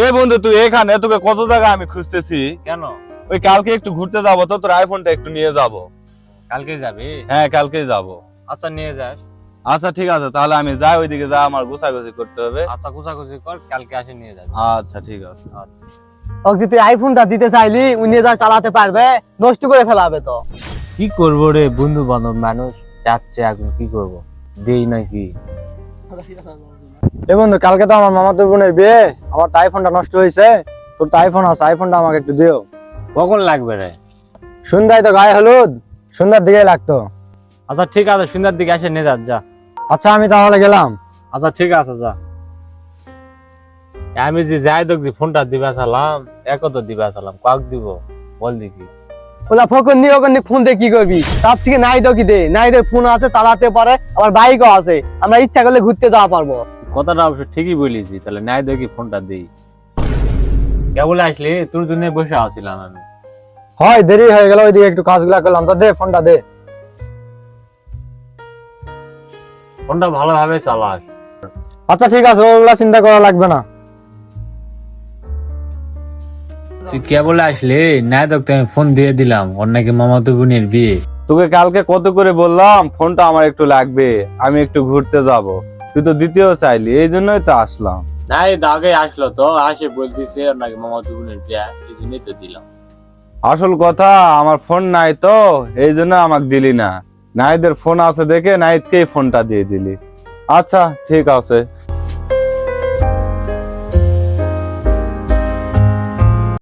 এ বন্ধু তুই এখানে, তোকে কত জায়গা আমি খুঁজতেছি। কেন? ওই কালকে একটু ঘুরতে যাবো তো, তোর আইফোনটা একটু নিয়ে যাব। কালকে যাবি? হ্যাঁ কালকেই যাব। আচ্ছা নিয়ে যাস। আচ্ছা ঠিক আছে, তাহলে আমি যাই, ওইদিকে যা, আমার গোছাগুছি করতে হবে। আচ্ছা গোছাগুছি কর, কালকে আসে নিয়ে যাবি। আচ্ছা ঠিক আছে। ওকে তুই আইফোনটা দিতে চাইলি, উনি যা চালাতে পারবে, নষ্ট করে ফেলাবে তো। কি করবো রে, বন্ধু বান্ধব মানুষ যাচ্ছে, এখন কি করব, দেই নাকি? এ বন্ধু, কালকে তো আমার মামাতো বোনের বিয়ে, আমার আইফোনটা নষ্ট হয়েছে। তোর তো আইফোন আছে, আইফোনটা আমাকে একটু দিও। কখন লাগবে রে? সন্ধ্যায় তো গায়ে হলুদ, সন্ধ্যার দিকে লাগতো। আচ্ছা ঠিক আছে, সন্ধ্যার দিকে এসে নিয়ে যাস, যা। আচ্ছা আমি তাহলে গেলাম। আচ্ছা ঠিক আছে, যা। আমি যে যাই দেখছি ফোনটা দিবা চালাম, একও তো দিবা চালাম, কাক দিব বল দেখি। ওলা ফোন নিয়ে ওখানে ফোন দিয়ে কি করবি? তার থেকে নাই তো কি দে, নাই দে, ফোন আছে, চালাতে পারে, আবার বাইকও আছে, আমরা ইচ্ছা করলে ঘুরতে যাওয়া পারবো। কথাটা অবশ্য ঠিকই বলেছি, তাহলে নাই দেখি ফোনটা দিই। কেবল আসলে তোর জন্য বসে আছিলাম আমি। হয় দেরি হয়ে গেল, ওইদিকে একটু কাজগুলা করলাম, তো দে ফোনটা দে। ফোনটা ভালোভাবে চালাস। আচ্ছা ঠিক আছে, ওগুলা চিন্তা করা লাগবে না। তুই কেবল আসলে নাই দেখতে আমি ফোন দিয়ে দিলাম, ওর নাকি মামাতো বোনের বিয়ে। তোকে কালকে কত করে বললাম ফোনটা আমার একটু লাগবে, আমি একটু ঘুরতে যাব, তুই তো দ্বিতীয় চাইলি, এই জন্যই তো আসলাম। নাই আগে আসলো তো, আসে বলতেছে ওর নাকি মামাতো বোনের বিয়ে, এই জন্যই তো দিলাম। আসল কথা আমার ফোন নাই তো, এই জন্য আমাকে দিলি না। নাইদের ফোন আছে দেখে নাইদকেই ফোনটা দিয়ে দিলি। আচ্ছা ঠিক আছে।